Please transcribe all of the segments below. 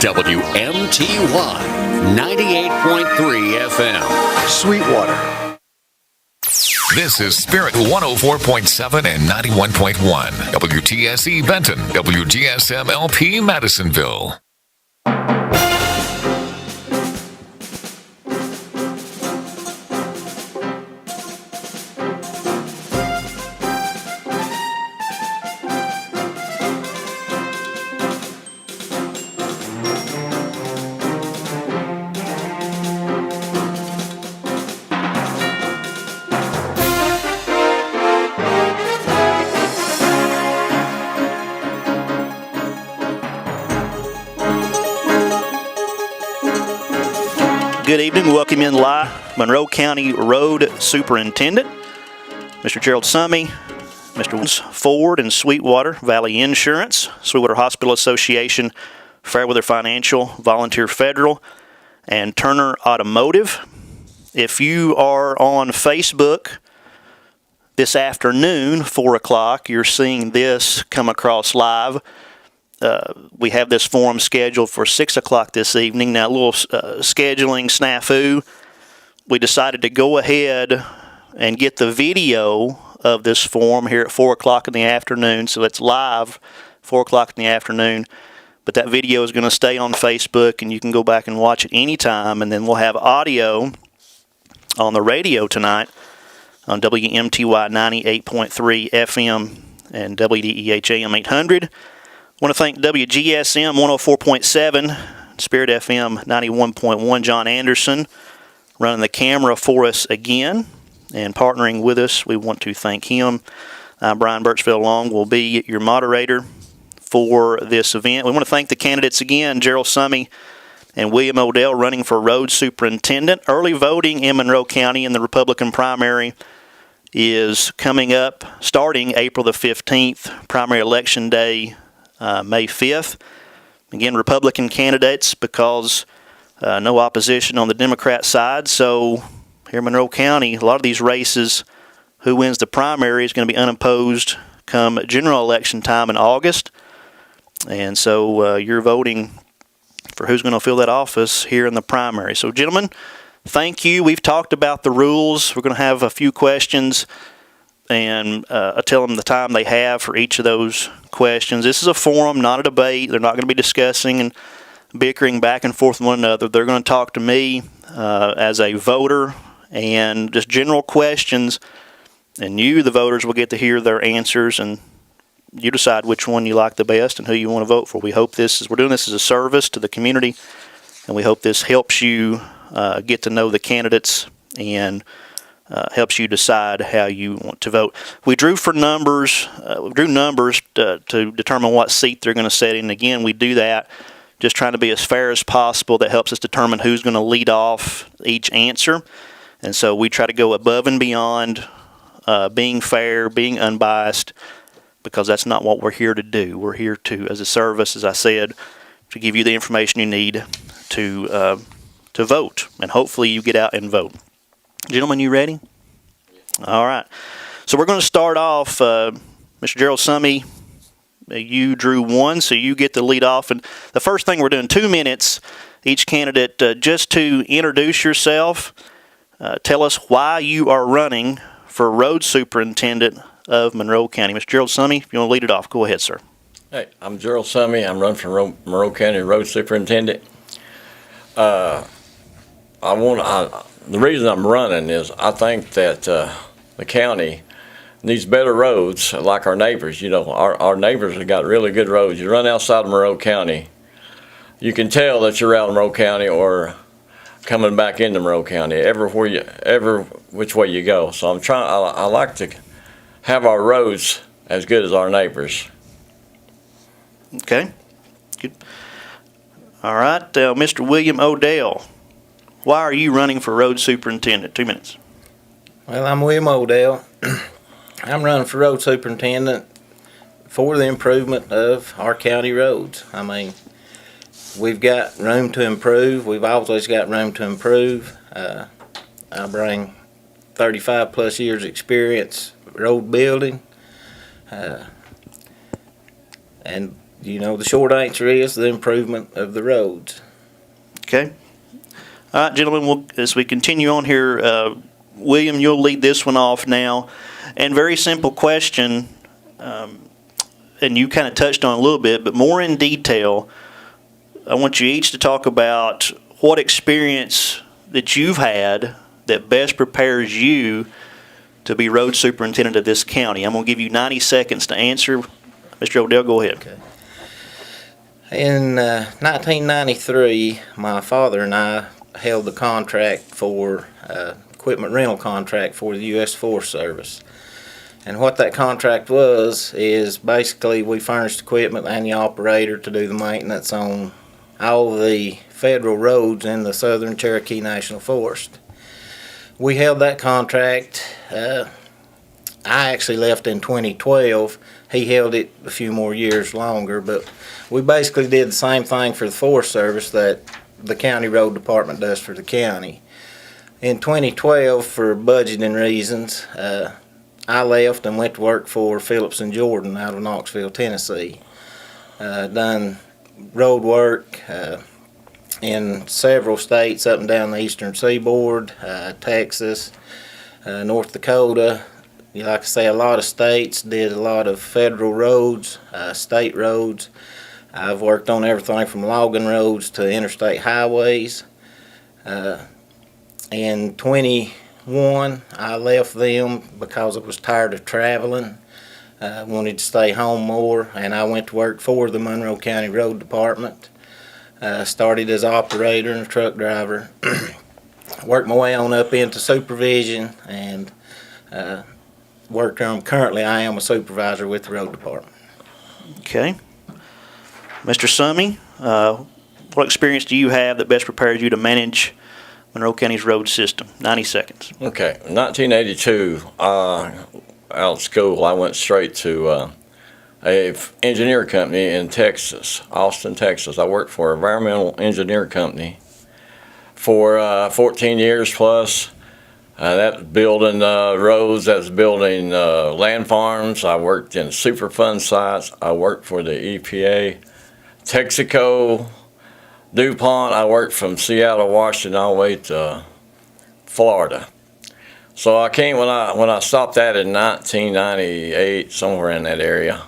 WMTY 98.3 FM, Sweetwater. This is Spirit 104.7 and 91.1. WTSE Benton, WGSM LP Madisonville. Good evening. Welcome in live, Monroe County Road Superintendent, Mr. Gerald Summey, Mr. Ford and Sweetwater Valley Insurance, Sweetwater Hospital Association, Fairweather Financial, Volunteer Federal, and Turner Automotive. If you are on Facebook this afternoon, 4 o'clock, you're seeing this come across live. We have this forum scheduled for 6 o'clock this evening. Now, a little scheduling snafu. We decided to go ahead and get the video of this forum here at 4 o'clock in the afternoon. So it's live, 4 o'clock in the afternoon. But that video is going to stay on Facebook, and you can go back and watch it anytime. And then we'll have audio on the radio tonight on WMTY 98.3 FM and WDEH AM 800. I want to thank WGSM 104.7, Spirit FM 91.1, John Anderson, running the camera for us again and partnering with us. We want to thank him. Brian Birchfield Long will be your moderator for this event. We want to thank the candidates again, Gerald Summey and William Odell, running for road superintendent. Early voting in Monroe County in the Republican primary is coming up starting April the 15th, primary election day, May 5th. Again, Republican candidates because no opposition on the Democrat side. So here in Monroe County, a lot of these races, who wins the primary is going to be unopposed come general election time in August. And so you're voting for who's going to fill that office here in the primary. So, gentlemen, thank you. We've talked about the rules. We're going to have a few questions, and I tell them the time they have for each of those questions. This is a forum, not a debate. They're not going to be discussing and bickering back and forth with one another. They're going to talk to me as a voter and just general questions, and you, the voters, will get to hear their answers, and you decide which one you like the best and who you want to vote for. We're doing this as a service to the community, and we hope this helps you get to know the candidates and helps you decide how you want to vote. We drew numbers to determine what seat they're going to sit in. Again, we do that just trying to be as fair as possible. That helps us determine who's going to lead off each answer. And so we try to go above and beyond being fair, being unbiased, because that's not what we're here to do. We're here to, as a service, as I said, to give you the information you need to vote. And hopefully you get out and vote. Gentlemen, you ready? All right. So we're going to start off, Mr. Gerald Summey, you drew one, so you get to lead off. And the first thing, we're doing 2 minutes, each candidate, just to introduce yourself, tell us why you are running for road superintendent of Monroe County. Mr. Gerald Summey, if you want to lead it off, go ahead, sir. Hey, I'm Gerald Summey. I'm running for Monroe County road superintendent. The reason I'm running is I think that the county needs better roads like our neighbors. You know, our neighbors have got really good roads. You run outside of Monroe County, you can tell that you're out of Monroe County or coming back into Monroe County, every which way you go. So I like to have our roads as good as our neighbors. Okay, good. All right, Mr. William Odell. Why are you running for road superintendent? 2 minutes. Well, I'm William Odell. I'm running for road superintendent for the improvement of our county roads. I mean, we've got room to improve. We've always got room to improve. I bring 35 plus years experience road building. And the short answer is the improvement of the roads. Okay. All right, gentlemen, as we continue on here, William, you'll lead this one off now. And very simple question, and you kind of touched on it a little bit, but more in detail, I want you each to talk about what experience that you've had that best prepares you to be road superintendent of this county. I'm going to give you 90 seconds to answer. Mr. Odell, go ahead. Okay. In 1993, my father and I held the contract for equipment rental contract for the U.S. Forest Service. And what that contract was is basically we furnished equipment and the operator to do the maintenance on all the federal roads in the southern Cherokee National Forest. We held that contract. I actually left in 2012. He held it a few more years longer, but we basically did the same thing for the Forest Service that the county road department does for the county. In 2012, for budgeting reasons, I left and went to work for Phillips and Jordan out of Knoxville, Tennessee. Done road work in several states up and down the eastern seaboard, Texas, North Dakota. Like I say, a lot of states, did a lot of federal roads, state roads. I've worked on everything from logging roads to interstate highways. In 21, I left them because I was tired of traveling. I wanted to stay home more, and I went to work for the Monroe County Road Department. Started as operator and a truck driver. Worked my way on up into supervision, and currently I am a supervisor with the road department. Okay. Mr. Summey, what experience do you have that best prepares you to manage Monroe County's road system? 90 seconds. Okay. 1982, out of school, I went straight to a engineer company in Texas, Austin, Texas. I worked for an environmental engineer company for 14 years plus. That was building roads, that was building land farms. I worked in Superfund sites. I worked for the EPA, Texaco, DuPont. I worked from Seattle, Washington, all the way to Florida. So I came when I stopped that in 1998, somewhere in that area.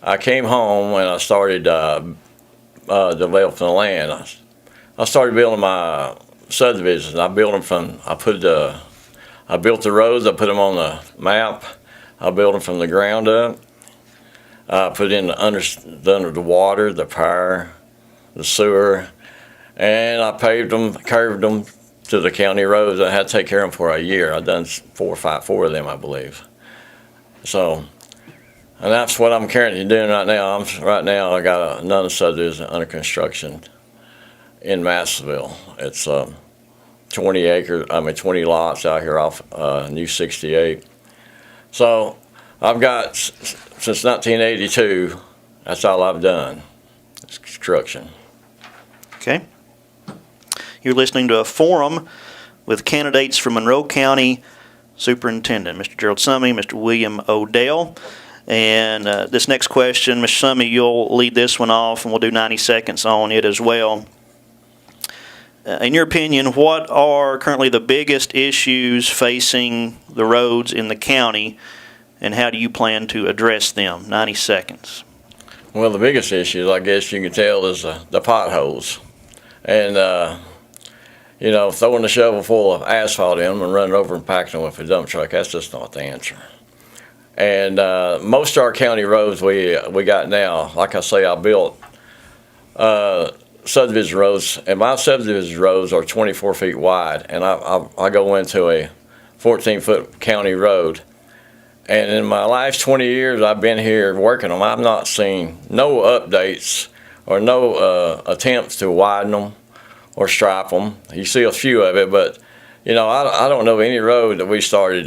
I came home and I started developing the land. I started building my subdivisions. I built them I built the roads. I put them on the map. I built them from the ground up. I put in under the water, the power, the sewer, and I paved them, curved them to the county roads. I had to take care of them for a year. I've done four of them, I believe. So, and that's what I'm currently doing right now. I got another subdivision under construction in Massville. It's 20 lots out here off New 68. So I've got, since 1982, that's all I've done, is construction. Okay. You're listening to a forum with candidates for Monroe County Superintendent, Mr. Gerald Summey, Mr. William Odell. And this next question, Mr. Summey, you'll lead this one off, and we'll do 90 seconds on it as well. In your opinion, what are currently the biggest issues facing the roads in the county, and how do you plan to address them? 90 seconds. Well, the biggest issue, I guess you can tell, is the potholes. And, throwing a shovel full of asphalt in them and running over and packing them with a dump truck, that's just not the answer. And most of our county roads we got now, like I say, I built subdivision roads, and my subdivision roads are 24 feet wide, and I go into a 14-foot county road. And in my last 20 years I've been here working them, I've not seen no updates or no attempts to widen them or stripe them. You see a few of it, but I don't know any road that we started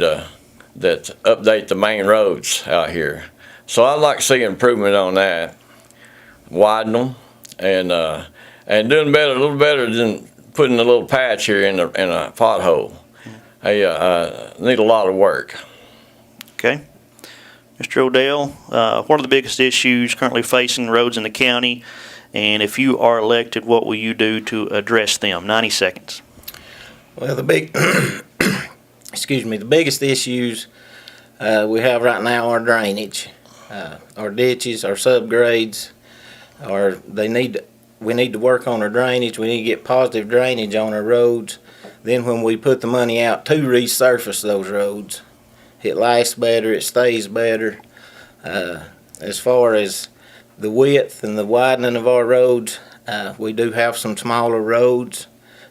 that update the main roads out here. So I'd like to see improvement on that, widen them, and doing better, a little better than putting a little patch here in a pothole. Hey, need a lot of work. Okay. Mr. Odell, what are the biggest issues currently facing roads in the county? And if you are elected, what will you do to address them? 90 seconds. Well, the biggest issues we have right now are drainage. Our ditches, our subgrades, we need to work on our drainage. We need to get positive drainage on our roads. Then when we put the money out to resurface those roads, it lasts better, it stays better. As far as the width and the widening of our roads, we do have some smaller roads.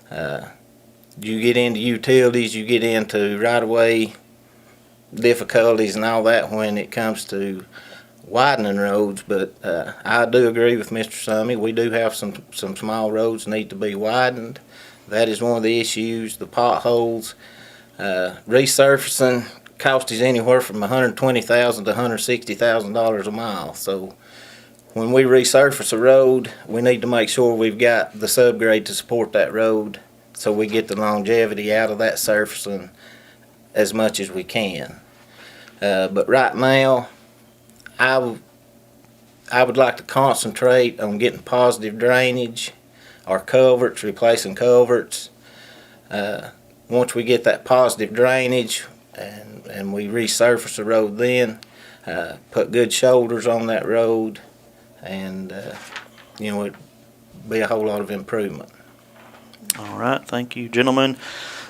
You get into utilities, you get into right-of-way difficulties and all that when it comes to widening roads, but I do agree with Mr. Summey. We do have some small roads need to be widened. That is one of the issues. The potholes, resurfacing cost us anywhere from $120,000 to $160,000 a mile. So when we resurface a road, we need to make sure we've got the subgrade to support that road, so we get the longevity out of that surfacing as much as we can. But right now, I would like to concentrate on getting positive drainage, our culverts, replacing culverts. Once we get that positive drainage and we resurface the road, then put good shoulders on that road, and it'd be a whole lot of improvement. All right, thank you, gentlemen.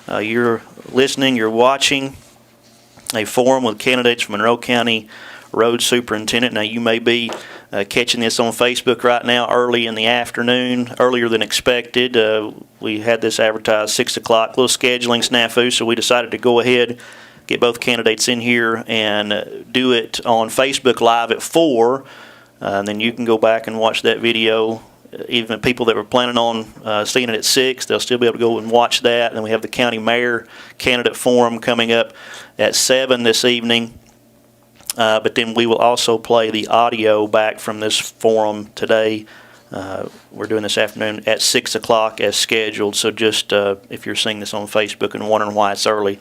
You're listening, you're watching a forum with candidates from Monroe County Road Superintendent. Now, you may be catching this on Facebook right now early in the afternoon, earlier than expected. We had this advertised 6 o'clock, little scheduling snafu, so we decided to go ahead, get both candidates in here and do it on Facebook Live at 4. And then you can go back and watch that video. Even people that were planning on seeing it at 6, they'll still be able to go and watch that. And then we have the county mayor candidate forum coming up at 7 this evening. But then we will also play the audio back from this forum today. We're doing this afternoon at 6 o'clock as scheduled. So just if you're seeing this on Facebook and wondering why it's early,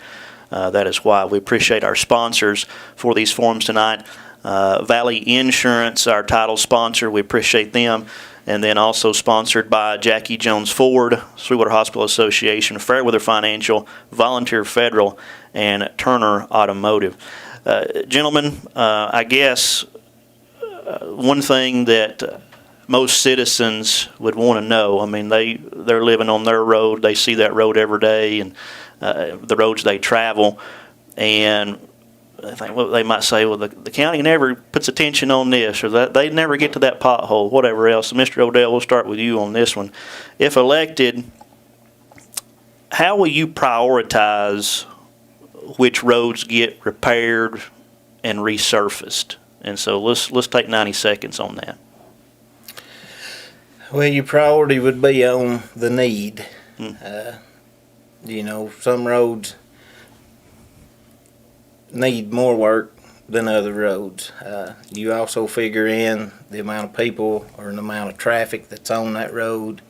that is why. We appreciate our sponsors for these forums tonight. Valley Insurance, our title sponsor, we appreciate them. And then also sponsored by Jackie Jones Ford, Sweetwater Hospital Association, Fairweather Financial, Volunteer Federal, and Turner Automotive. Gentlemen, I guess one thing that most citizens would want to know, I mean, they're living on their road, they see that road every day, and the roads they travel, and I think they might say, well, the county never puts attention on this, or that they never get to that pothole, whatever else. So, Mr. Odell, we'll start with you on this one. If elected, how will you prioritize which roads get repaired and resurfaced? And so let's take 90 seconds on that. Well, your priority would be on the need. Some roads need more work than other roads. You also figure in the amount of people or the amount of traffic that's on that road.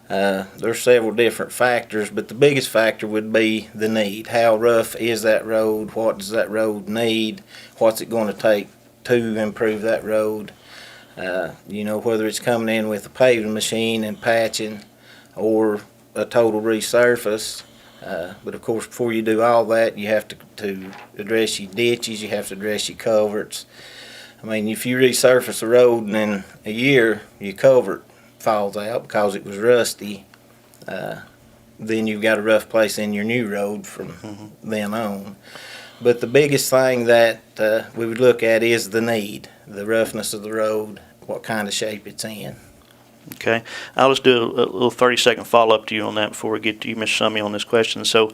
There's several different factors, but the biggest factor would be the need. How rough is that road? What does that road need? What's it going to take to improve that road? Whether it's coming in with a paving machine and patching or a total resurface. But of course, before you do all that, you have to address your ditches, you have to address your culverts. I mean, if you resurface a road and in a year your culvert falls out because it was rusty, then you've got a rough place in your new road from then on. But the biggest thing that we would look at is the need, the roughness of the road, what kind of shape it's in. Okay. I'll just do a little 30-second follow-up to you on that before we get to you, Mr. Summey, on this question. So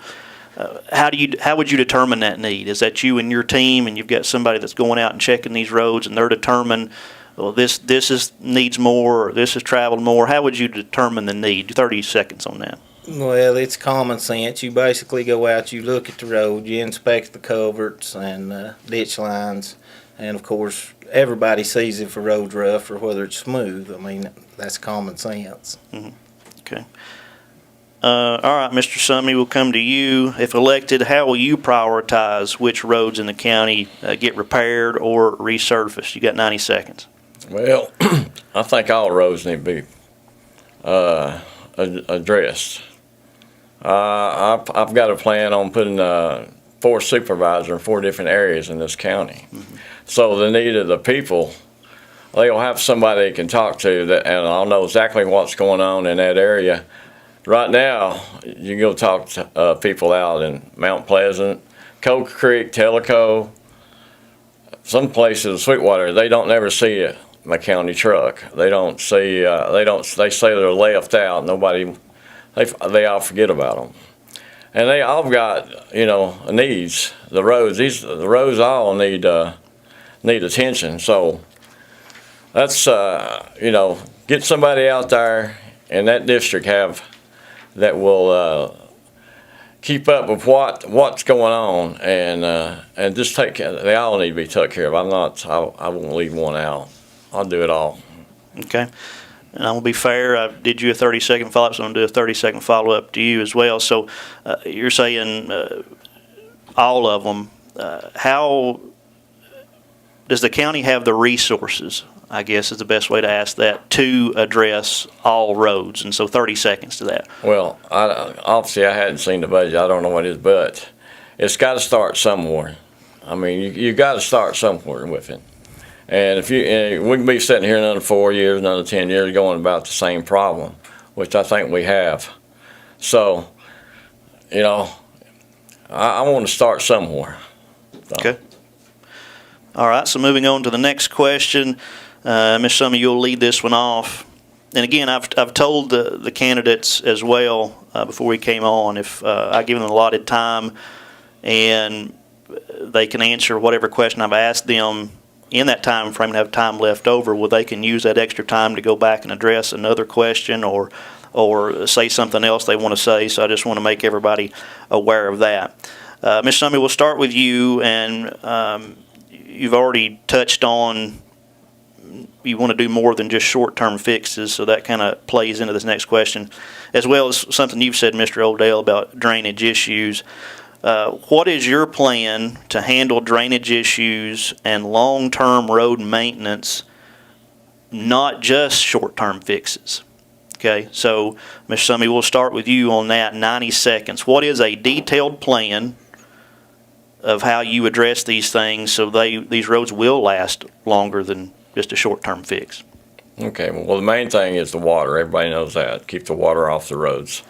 how would you determine that need? Is that you and your team, and you've got somebody that's going out and checking these roads, and they're determined, well, this needs more, or this has traveled more? How would you determine the need? 30 seconds on that. Well, it's common sense. You basically go out, you look at the road, you inspect the culverts and ditch lines, and of course, everybody sees if a road's rough or whether it's smooth. I mean, that's common sense. Okay. All right, Mr. Summey, we'll come to you. If elected, how will you prioritize which roads in the county get repaired or resurfaced? You got 90 seconds. Well, I think all roads need to be addressed. I've got a plan on putting 4 supervisors in 4 different areas in this county. Mm-hmm. So the need of the people, they'll have somebody they can talk to, and I'll know exactly what's going on in that area. Right now, you can go talk to people out in Mount Pleasant, Coke Creek, Tellico, some places, Sweetwater, they don't never see my county truck. They don't see, they say they're left out. Nobody, they all forget about them. And they all got, needs. The roads all need attention. So that's, get somebody out there in that district that will keep up with what's going on and just take care. They all need to be taken care of. I won't leave one out. I'll do it all. Okay. And I'm going to be fair. I did you a 30-second follow-up, so I'm going to do a 30-second follow-up to you as well. So you're saying all of them. How does the county have the resources, I guess is the best way to ask that, to address all roads? And so 30 seconds to that. Well, obviously I hadn't seen the budget. I don't know what it is, but it's got to start somewhere. I mean, you got to start somewhere with it. And if we can be sitting here another 4 years, another 10 years, going about the same problem, which I think we have. So, I want to start somewhere. So. Okay. All right. So moving on to the next question, Ms. Summey, you'll lead this one off. And again, I've told the candidates as well before we came on, if I give them allotted time and they can answer whatever question I've asked them in that time frame and have time left over, well, they can use that extra time to go back and address another question or say something else they want to say. So I just want to make everybody aware of that. Ms. Summey, we'll start with you, and you've already touched on you want to do more than just short-term fixes, so that kind of plays into this next question, as well as something you've said, Mr. O'Dell, about drainage issues. What is your plan to handle drainage issues and long-term road maintenance, not just short-term fixes? Okay, so Ms. Summey, we'll start with you on that, 90 seconds. What is a detailed plan of how you address these things so these roads will last longer than just a short-term fix? Okay, well, the main thing is the water. Everybody knows that. Keep the water off the roads.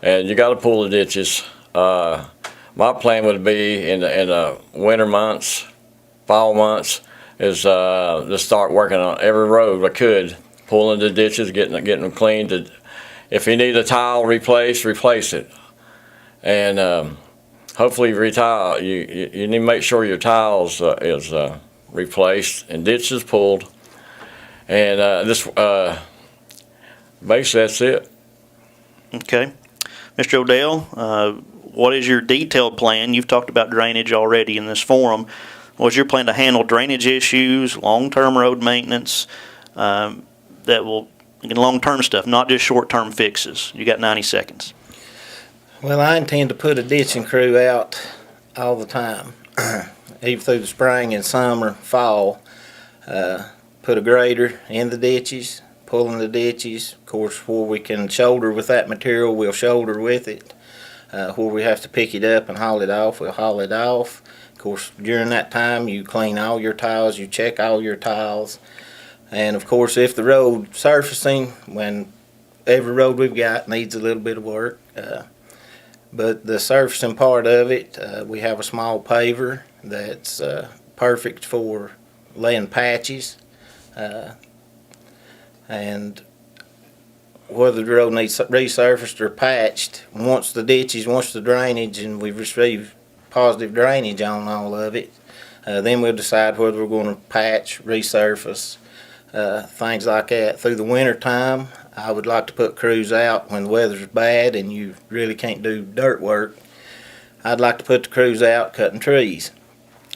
And you got to pull the ditches. My plan would be in the winter months, fall months, is to start working on every road I could, pulling the ditches, getting them cleaned. If you need a tile replaced, replace it. And hopefully you need to make sure your tiles is replaced and ditches pulled. And basically that's it. Okay. Mr. O'Dell, what is your detailed plan? You've talked about drainage already in this forum. What's your plan to handle drainage issues, long-term road maintenance, long-term stuff, not just short-term fixes? You got 90 seconds. Well, I intend to put a ditching crew out all the time, even through the spring and summer, fall. Put a grader in the ditches, pulling the ditches. Of course, where we can shoulder with that material, we'll shoulder with it. Where we have to pick it up and haul it off, we'll haul it off. Of course, during that time, you clean all your tiles, you check all your tiles. And of course, if the road surfacing, when every road we've got needs a little bit of work, but the surfacing part of it, we have a small paver that's perfect for laying patches. And whether the road needs resurfaced or patched, once the drainage, and we've received positive drainage on all of it, then we'll decide whether we're going to patch, resurface, things like that. Through the winter time, I would like to put crews out when the weather's bad and you really can't do dirt work. I'd like to put the crews out cutting trees.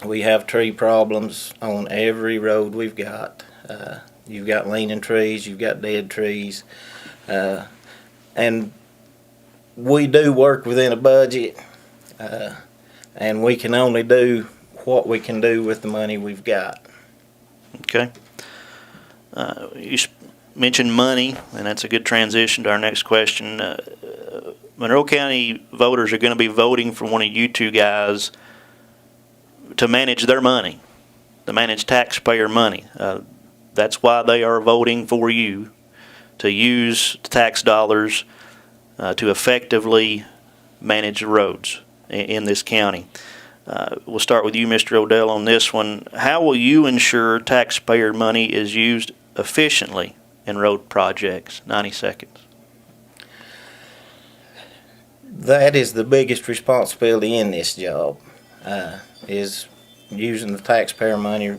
We have tree problems on every road we've got. You've got leaning trees, you've got dead trees. And we do work within a budget, and we can only do what we can do with the money we've got. Okay. You mentioned money, and that's a good transition to our next question. Monroe County voters are going to be voting for one of you two guys to manage their money, to manage taxpayer money. That's why they are voting for you, to use tax dollars to effectively manage the roads in this county. We'll start with you, Mr. Odell, on this one. How will you ensure taxpayer money is used efficiently in road projects? 90 seconds. That is the biggest responsibility in this job, is using the taxpayer money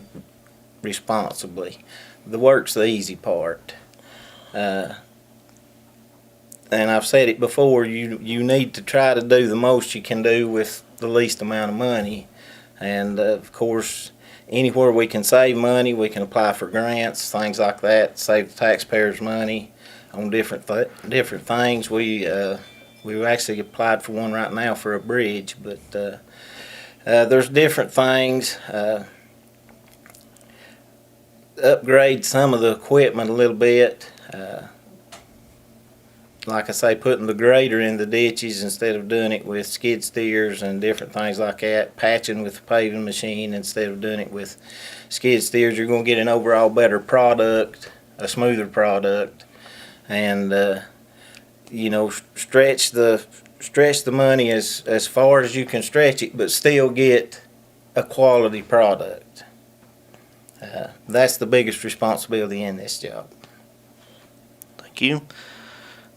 responsibly. The work's the easy part. And I've said it before, you need to try to do the most you can do with the least amount of money. And of course, anywhere we can save money, we can apply for grants, things like that, save the taxpayers money on different things. We've actually applied for one right now for a bridge, but there's different things. Upgrade some of the equipment a little bit. Like I say, putting the grader in the ditches instead of doing it with skid steers and different things like that. Patching with the paving machine instead of doing it with skid steers. You're going to get an overall better product, a smoother product, and stretch the money as far as you can stretch it, but still get a quality product. That's the biggest responsibility in this job. Thank you.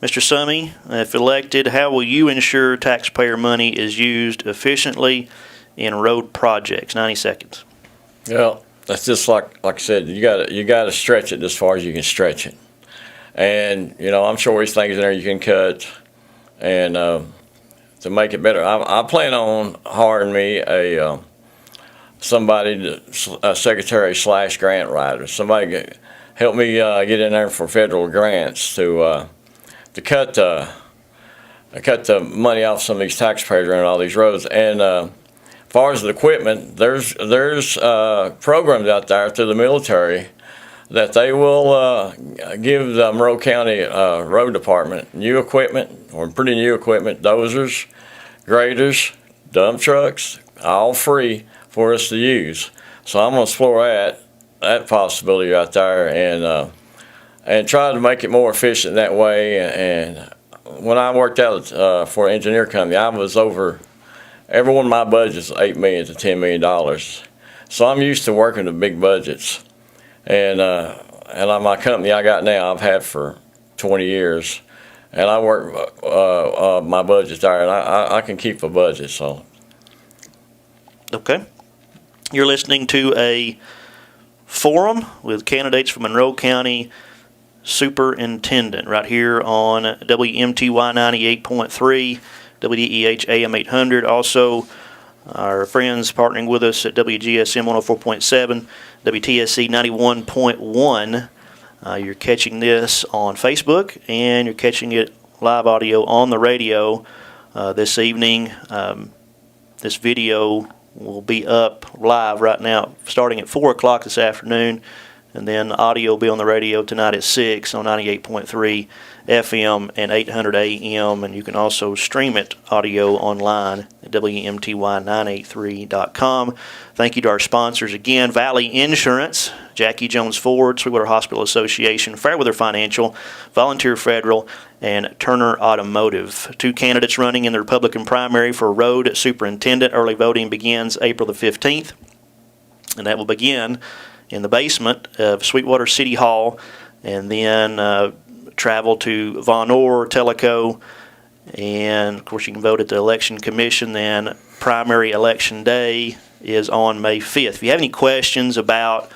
Mr. Summey, if elected, how will you ensure taxpayer money is used efficiently in road projects? 90 seconds. Well, that's just like I said, you got to stretch it as far as you can stretch it. And, I'm sure there's things in there you can cut and to make it better. I plan on hiring me a secretary / grant writer. Somebody help me get in there for federal grants to cut the money off some of these taxpayers around all these roads. And as far as the equipment, there's programs out there through the military that they will give the Monroe County Road Department new equipment, or pretty new equipment, dozers, graders, dump trucks, all free for us to use. So I'm going to explore that possibility right there and try to make it more efficient that way. And when I worked out for an engineer company, I was over, every one of my budgets was $8 million to $10 million. So I'm used to working with big budgets. And on my company I got now, I've had for 20 years. And I work my budgets there, and I can keep a budget. So. Okay. You're listening to a forum with candidates for Monroe County Superintendent right here on WMTY 98.3, WDEH AM 800. Also, our friends partnering with us at WGSM 104.7, WTSC 91.1. You're catching this on Facebook, and you're catching it live audio on the radio this evening. This video will be up live right now starting at 4 o'clock this afternoon, and then the audio will be on the radio tonight at 6 on 98.3 FM and 800 AM, and you can also stream it audio online at WMTY983.com. Thank you to our sponsors again: Valley Insurance, Jackie Jones Ford, Sweetwater Hospital Association, Fairweather Financial, Volunteer Federal, and Turner Automotive. Two candidates running in the Republican primary for road superintendent. Early voting begins April the 15th, and that will begin in the basement of Sweetwater City Hall, and then travel to Von Orr, Tellico, and of course you can vote at the Election Commission. Then primary election day is on May 5th. If you have any questions about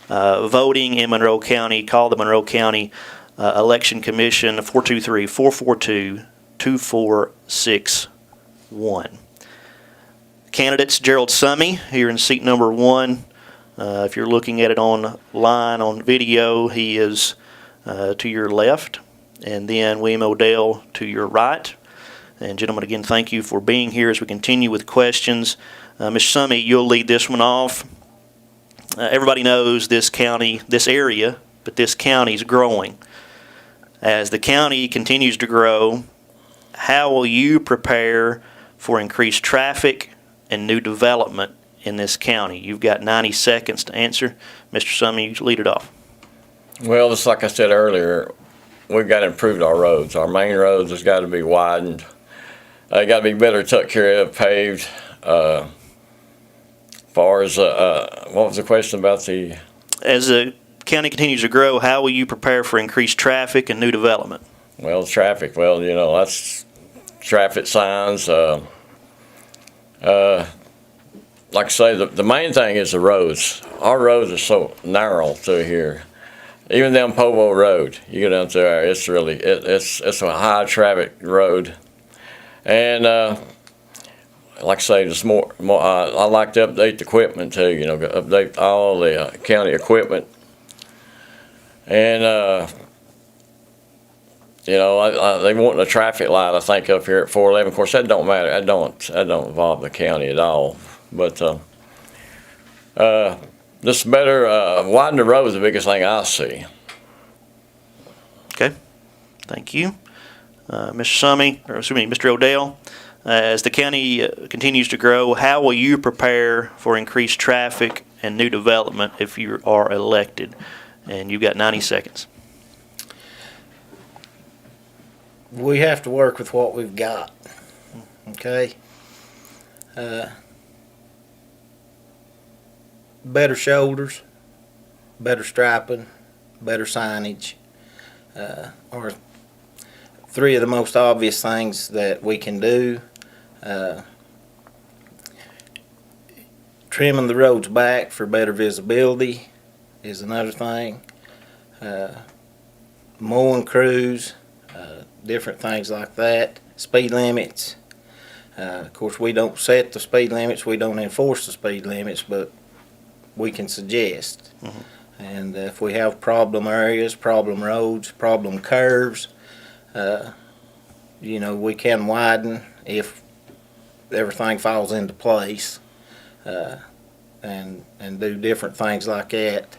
voting in Monroe County, call the Monroe County Election Commission, 423-442-2461. Candidates: Gerald Summey here in seat number 1. If you're looking at it online on video, he is to your left, and then William Odell to your right. And gentlemen, again, thank you for being here as we continue with questions. Mr. Summey, you'll lead this one off. Everybody knows this county, this area, but this county is growing. As the county continues to grow, how will you prepare for increased traffic and new development in this county? You've got 90 seconds to answer. Mr. Summey, you lead it off. Well, just like I said earlier, we've got to improve our roads. Our main roads has got to be widened. They got to be better took care of, paved. As far as what was the question about the? As the county continues to grow, how will you prepare for increased traffic and new development? Well, traffic. Well, that's traffic signs. Like I say, the main thing is the roads. Our roads are so narrow through here. Even down Povo Road, you go down there, it's really it's a high traffic road, and like I say, there's more. I like to update the equipment too. Update all the county equipment, and they want a traffic light. I think up here at 411. Of course, that don't matter. That don't involve the county at all. But just better widen the road is the biggest thing I see. Okay, thank you, Mr. Odell. As the county continues to grow, how will you prepare for increased traffic and new development if you are elected? And you've got 90 seconds. We have to work with what we've got. Okay. Better shoulders, better striping, better signage are three of the most obvious things that we can do. Trimming the roads back for better visibility is another thing. Mowing crews, different things like that. Speed limits. Of course, we don't set the speed limits, we don't enforce the speed limits, but we can suggest. Mm-hmm. And if we have problem areas, problem roads, problem curves, we can widen if everything falls into place, and do different things like that.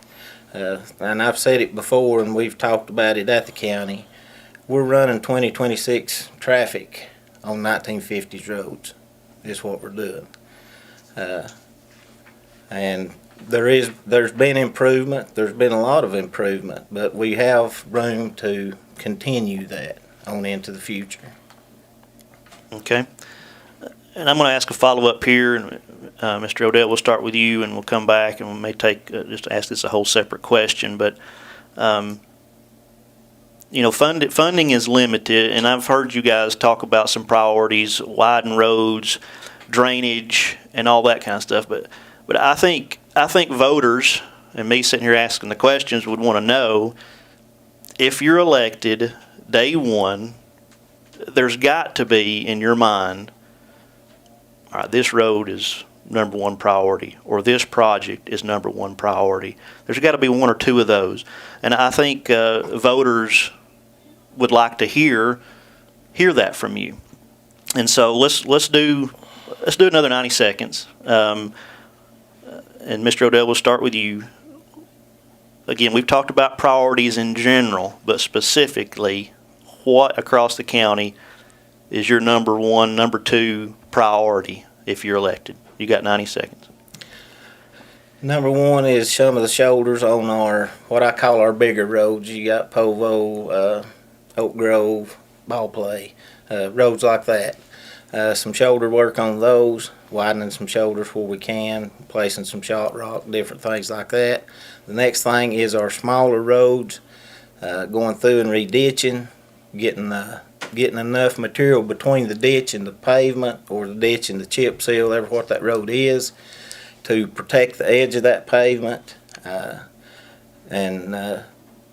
And I've said it before, and we've talked about it at the county. We're running 2026 traffic on 1950s roads. Is what we're doing. And there's been improvement. There's been a lot of improvement, but we have room to continue that on into the future. Okay. And I'm going to ask a follow-up here. Mr. Odell, we'll start with you, and we'll come back, and we may take just ask this a whole separate question. But funding is limited, and I've heard you guys talk about some priorities: widen roads, drainage, and all that kind of stuff. But I think voters, and me sitting here asking the questions, would want to know, if you're elected day one, there's got to be in your mind, all right, this road is number one priority, or this project is number one priority. There's got to be one or two of those, and I think voters would like to hear that from you. And so let's do another 90 seconds. And Mr. Odell, we'll start with you. Again, we've talked about priorities in general, but specifically, what across the county is your number one, number two priority if you're elected? You got 90 seconds. Number one is some of the shoulders on what I call our bigger roads. You got Povo, Oak Grove, Ball Play, roads like that. Some shoulder work on those, widening some shoulders where we can, placing some shot rock, different things like that. The next thing is our smaller roads, going through and re-ditching, getting enough material between the ditch and the pavement, or the ditch and the chip seal, whatever what that road is, to protect the edge of that pavement, and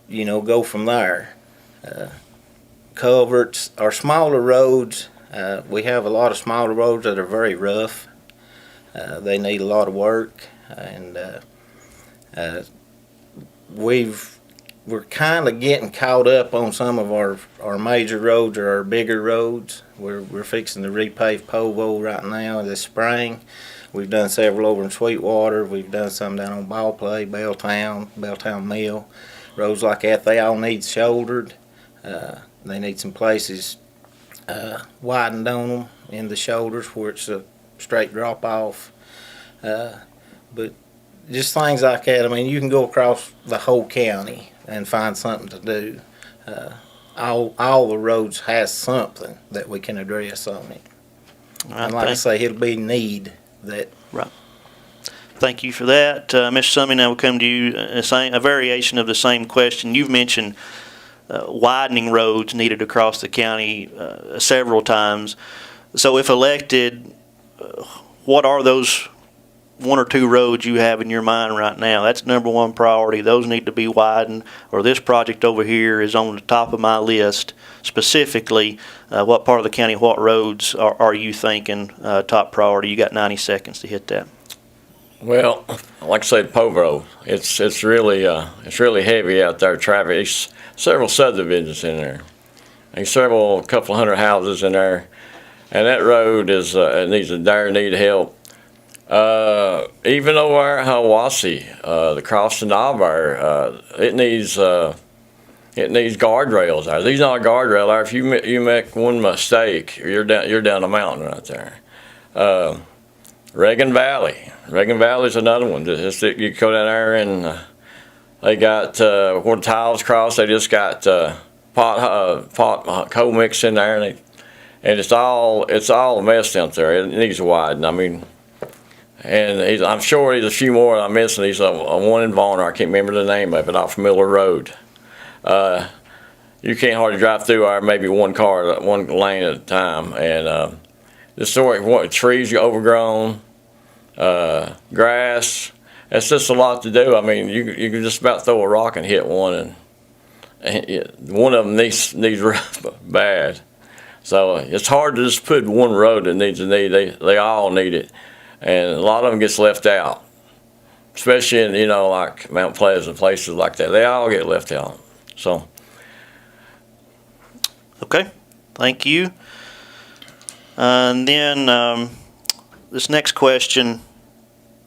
go from there. Culverts, our smaller roads. We have a lot of smaller roads that are very rough. They need a lot of work, and we've we're kind of getting caught up on some of our major roads or our bigger roads. We're fixing to repave Povo right now this spring. We've done several over in Sweetwater. We've done some down on Ballplay, Belltown Mill. Roads like that, they all need shouldered. They need some places widened on them in the shoulders where it's a straight drop off. But just things like that. I mean, you can go across the whole county and find something to do. All the roads has something that we can address on it. And like I say, it'll be need that. Right. Thank you for that. Mr. Summey, now we'll come to you, a variation of the same question. You've mentioned widening roads needed across the county several times. So if elected, what are those one or two roads you have in your mind right now? That's number one priority. Those need to be widened, or this project over here is on the top of my list. Specifically, what part of the county, what roads are you thinking top priority? You got 90 seconds to hit that. Well, like I said, Povo, it's really heavy out there. Traffic. There's several subdivisions in there. There's couple hundred houses in there, and that road is need help. Even over at Hiawassee, the crossing over, it needs guardrails there. These not a guardrail there. If you make one mistake, you're down the mountain right there. Reagan Valley is another one. You go down there and they got where the tiles cross. They just got pot coal mix in there, and it's all a mess down there. It needs widen. I mean. And I'm sure there's a few more I'm missing. He's one in Varner. I can't remember the name of it, off Miller Road. You can't hardly drive through there, maybe one lane at a time. And this sort of trees are overgrown, grass. It's just a lot to do. I mean, you can just about throw a rock and hit one, and one of them needs bad. So it's hard to just put one road that needs a need. They all need it. And a lot of them gets left out, especially in, like Mount Pleasant, places like that. They all get left out. So. Okay, thank you. And then this next question,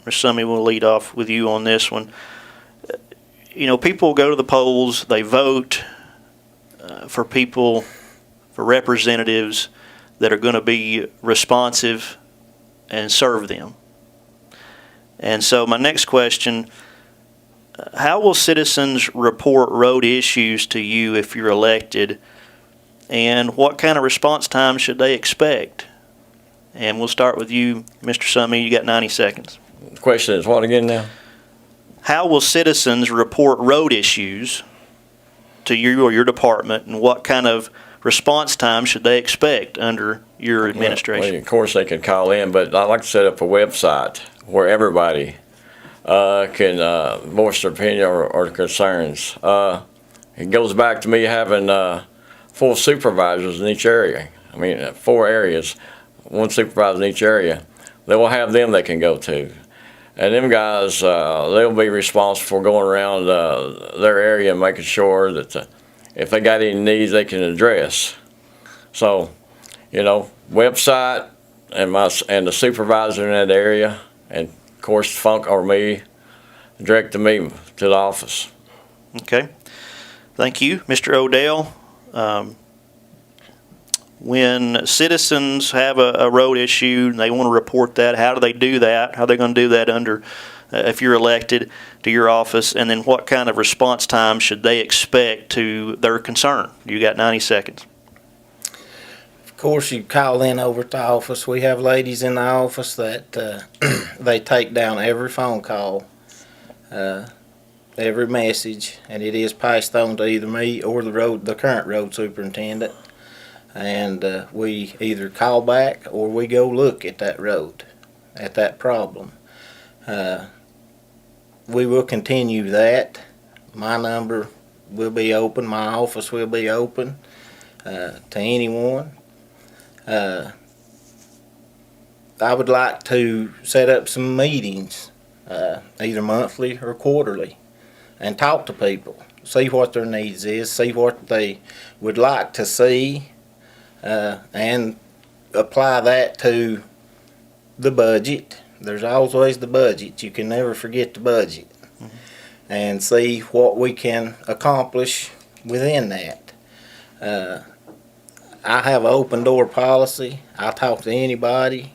Mr. Summey, will lead off with you on this one. People go to the polls, they vote for representatives that are going to be responsive and serve them. And so my next question, how will citizens report road issues to you if you're elected, and what kind of response time should they expect? And we'll start with you, Mr. Summey. You got 90 seconds. The question is what again now? How will citizens report road issues to you or your department, and what kind of response time should they expect under your administration? Well, of course, they can call in, but I'd like to set up a website where everybody can voice their opinion or concerns. It goes back to me having 4 supervisors in each area. I mean, 4 areas, 1 supervisor in each area. They will have them they can go to. And them guys, they'll be responsible for going around their area and making sure that if they got any needs they can address. So, website and the supervisor in that area, and of course Funk or me, direct me to the office. Okay, thank you, Mr. Odell. When citizens have a road issue and they want to report that, how do they do that? How are they going to do that under, if you're elected to your office? And then what kind of response time should they expect to their concern? You got 90 seconds. Of course, you call in over to the office. We have ladies in the office that they take down every phone call, every message, and it is passed on to either me or the current road superintendent. And we either call back or we go look at that road, at that problem. We will continue that. My number will be open. My office will be open to anyone. I would like to set up some meetings, either monthly or quarterly, and talk to people see what their needs is, see what they would like to see, and apply that to the budget. There's always the budget. You can never forget the budget. And see what we can accomplish within that. I have an open door policy. I talk to anybody.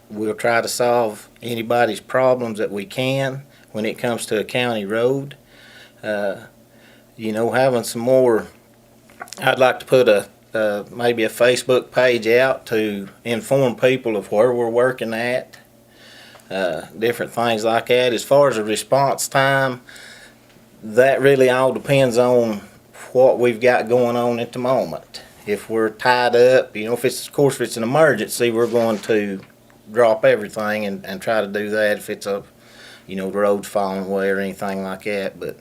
We'll try to solve anybody's problems that we can when it comes to a county road. Having some more, I'd like to put maybe a Facebook page out to inform people of where we're working at. Different things like that. As far as the response time, that really all depends on what we've got going on at the moment. If we're tied up, if it's an emergency, we're going to drop everything and try to do that if it's the road's falling away or anything like that. But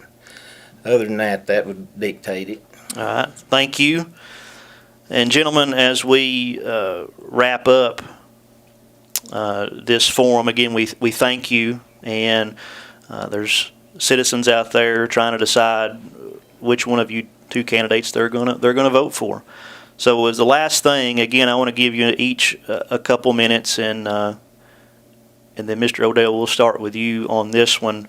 other than that, that would dictate it. All right. Thank you. And gentlemen, as we wrap up this forum, again, we thank you. And there's citizens out there trying to decide which one of you two candidates they're gonna vote for. So as the last thing, again, I want to give you each a couple minutes, and then Mr. Odell, we'll start with you on this one.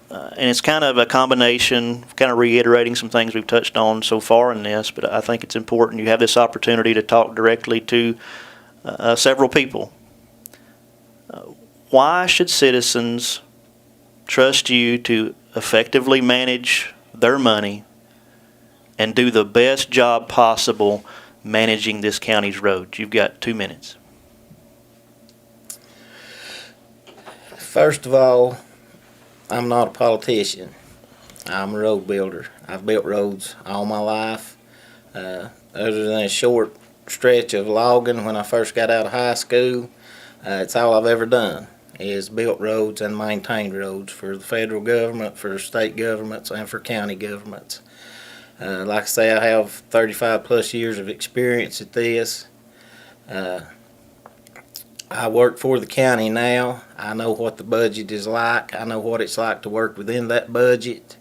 And it's kind of a combination, kind of reiterating some things we've touched on so far in this, but I think it's important you have this opportunity to talk directly to several people. Why should citizens trust you to effectively manage their money and do the best job possible managing this county's roads? You've got 2 minutes. First of all, I'm not a politician. I'm a road builder. I've built roads all my life. Other than a short stretch of logging when I first got out of high school, it's all I've ever done is built roads and maintained roads for the federal government, for state governments, and for county governments. Like I say, I have 35 plus years of experience at this. I work for the county now. I know what the budget is like. I know what it's like to work within that budget.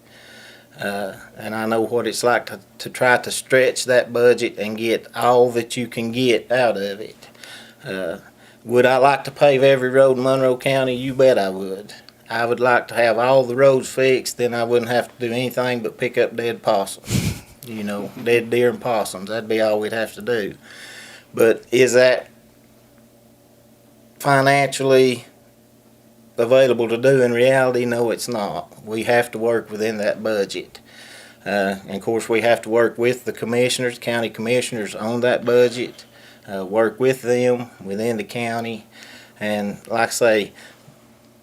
And I know what it's like to try to stretch that budget and get all that you can get out of it. Would I like to pave every road in Monroe County? You bet I would. I would like to have all the roads fixed, then I wouldn't have to do anything but pick up dead possums. Dead deer and possums. That'd be all we'd have to do. But is that financially available to do in reality? No, it's not. We have to work within that budget. And of course, we have to work with the commissioners, county commissioners on that budget, work with them within the county. And like I say,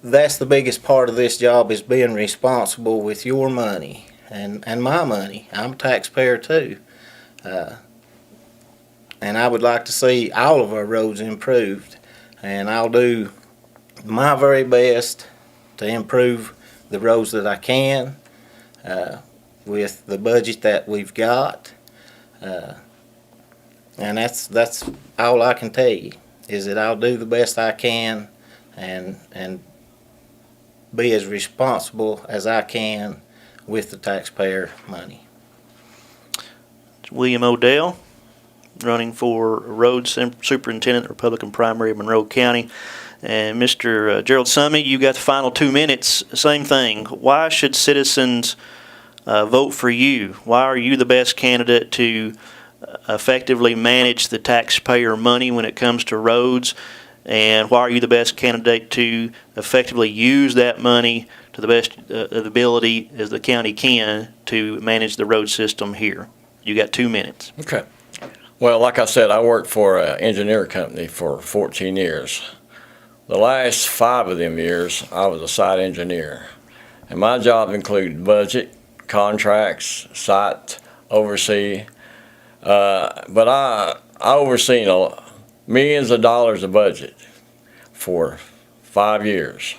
that's the biggest part of this job, is being responsible with your money and my money. I'm a taxpayer too. And I would like to see all of our roads improved. And I'll do my very best to improve the roads that I can with the budget that we've got. And that's all I can tell you, is that I'll do the best I can and be as responsible as I can with the taxpayer money. William Odell, running for road superintendent, Republican primary of Monroe County. And Mr. Gerald Summey, you got the final 2 minutes. Same thing. Why should citizens vote for you? Why are you the best candidate to effectively manage the taxpayer money when it comes to roads? And why are you the best candidate to effectively use that money to the best ability as the county can to manage the road system here? You got 2 minutes. Okay. Well, like I said, I worked for an engineer company for 14 years. The last 5 of them years, I was a site engineer. And my job included budget, contracts, site oversee. But I overseen millions of dollars of budget for 5 years.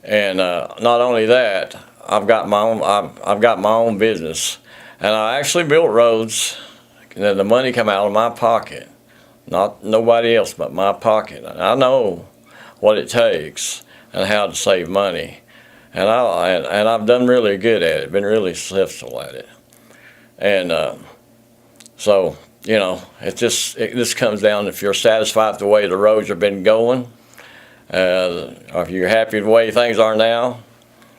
And not only that, I've got my own business, and I actually built roads. And the money come out of my pocket, not nobody else but my pocket. And I know what it takes and how to save money. and I've done really good at it. Been really successful at it, and so it just comes down if you're satisfied with the way the roads have been going, or if you're happy with the way things are now,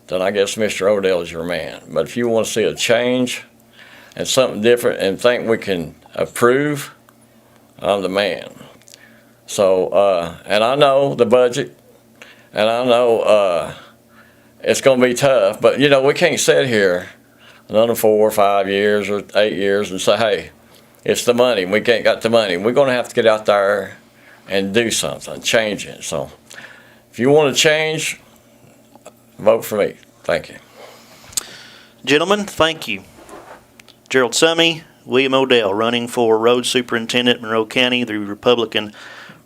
then I guess Mr. Odell is your man. But if you want to see a change and something different and think we can improve, I'm the man. So, and I know the budget, and I know it's going to be tough, but, we can't sit here another 4 or 5 years or 8 years and say, hey, it's the money. We ain't got the money. We're going to have to get out there and do something, change it. So if you want to change, vote for me. Thank you. Gentlemen, thank you. Gerald Summey, William Odell, running for Road Superintendent, Monroe County. The Republican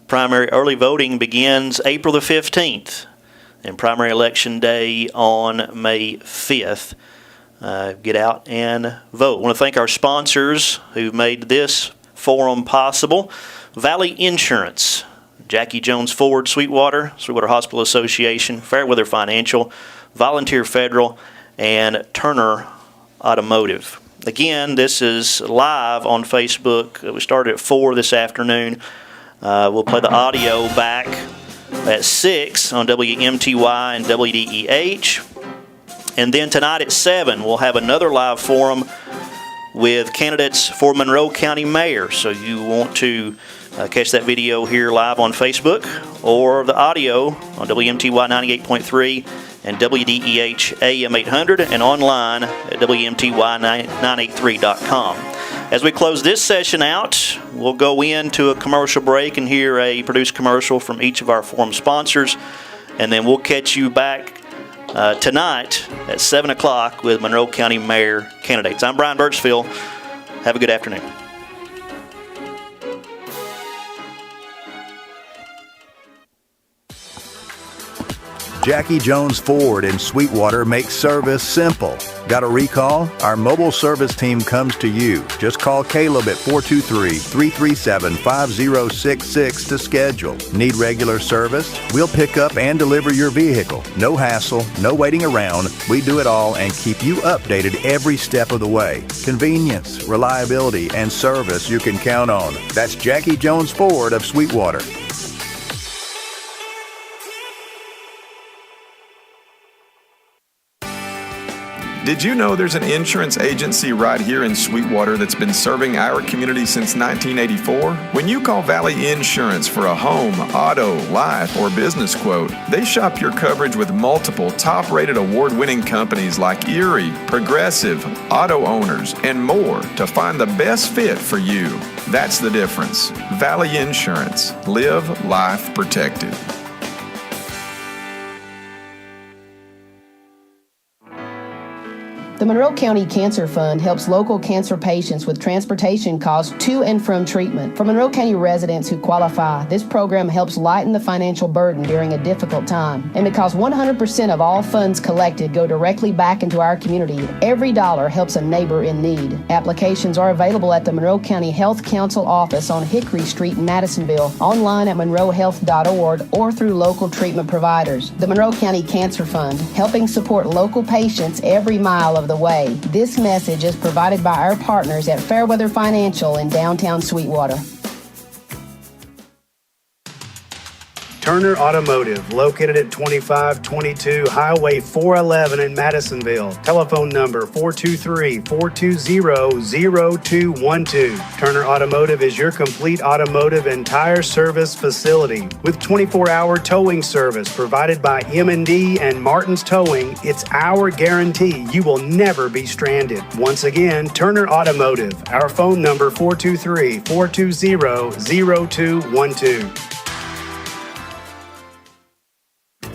primary early voting begins April the 15th, and primary election day on May 5th. Get out and vote. I want to thank our sponsors who made this forum possible. Valley Insurance, Jackie Jones Ford, Sweetwater Hospital Association, Fairweather Financial, Volunteer Federal, and Turner Automotive. Again, this is live on Facebook. We started at 4 this afternoon. We'll play the audio back at 6 on WMTY and WDEH. And then tonight at 7, we'll have another live forum with candidates for Monroe County Mayor. So you want to catch that video here live on Facebook or the audio on WMTY 98.3 and WDEH AM 800 and online at WMTY983.com. As we close this session out, we'll go into a commercial break and hear a produced commercial from each of our forum sponsors, and then we'll catch you back tonight at 7 o'clock with Monroe County Mayor candidates. I'm Brian Birchfield. Have a good afternoon. Jackie Jones Ford in Sweetwater makes service simple. Got a recall? Our mobile service team comes to you. Just call Caleb at 423-337-5066 to schedule. Need regular service? We'll pick up and deliver your vehicle. No hassle, no waiting around. We do it all and keep you updated every step of the way. Convenience, reliability, and service you can count on. That's Jackie Jones Ford of Sweetwater. Did you know there's an insurance agency right here in Sweetwater that's been serving our community since 1984? When you call Valley Insurance for a home, auto, life, or business quote, they shop your coverage with multiple top-rated award-winning companies like Erie, Progressive, Auto Owners, and more to find the best fit for you. That's the difference. Valley Insurance. Live life protected. The Monroe County Cancer Fund helps local cancer patients with transportation costs to and from treatment. For Monroe County residents who qualify, this program helps lighten the financial burden during a difficult time. And because 100% of all funds collected go directly back into our community, every dollar helps a neighbor in need. Applications are available at the Monroe County Health Council office on Hickory Street in Madisonville, online at monroehealth.org, or through local treatment providers. The Monroe County Cancer Fund, helping support local patients every mile of the way. This message is provided by our partners at Fairweather Financial in downtown Sweetwater. Turner Automotive, located at 2522 Highway 411 in Madisonville. Telephone number 423-420-0212. Turner Automotive is your complete automotive and tire service facility. With 24-hour towing service provided by M&D and Martin's Towing, it's our guarantee you will never be stranded. Once again, Turner Automotive. Our phone number 423-420-0212.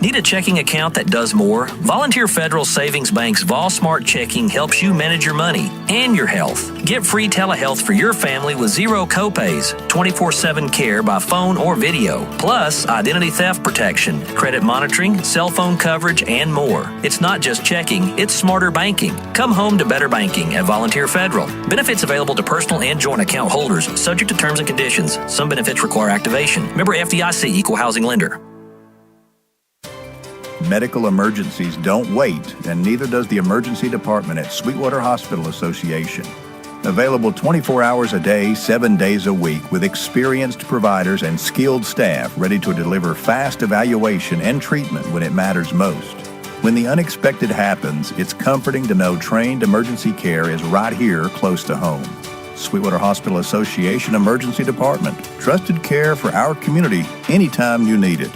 Need a checking account that does more? Volunteer Federal Savings Bank's Vol Smart Checking helps you manage your money and your health. Get free telehealth for your family with zero copays, 24/7 care by phone or video, plus identity theft protection, credit monitoring, cell phone coverage, and more. It's not just checking, it's smarter banking. Come home to better banking at Volunteer Federal. Benefits available to personal and joint account holders, subject to terms and conditions. Some benefits require activation. Member FDIC, Equal Housing Lender. Medical emergencies don't wait, and neither does the emergency department at Sweetwater Hospital Association. Available 24 hours a day, 7 days a week, with experienced providers and skilled staff ready to deliver fast evaluation and treatment when it matters most. When the unexpected happens, it's comforting to know trained emergency care is right here close to home. Sweetwater Hospital Association Emergency Department. Trusted care for our community anytime you need it.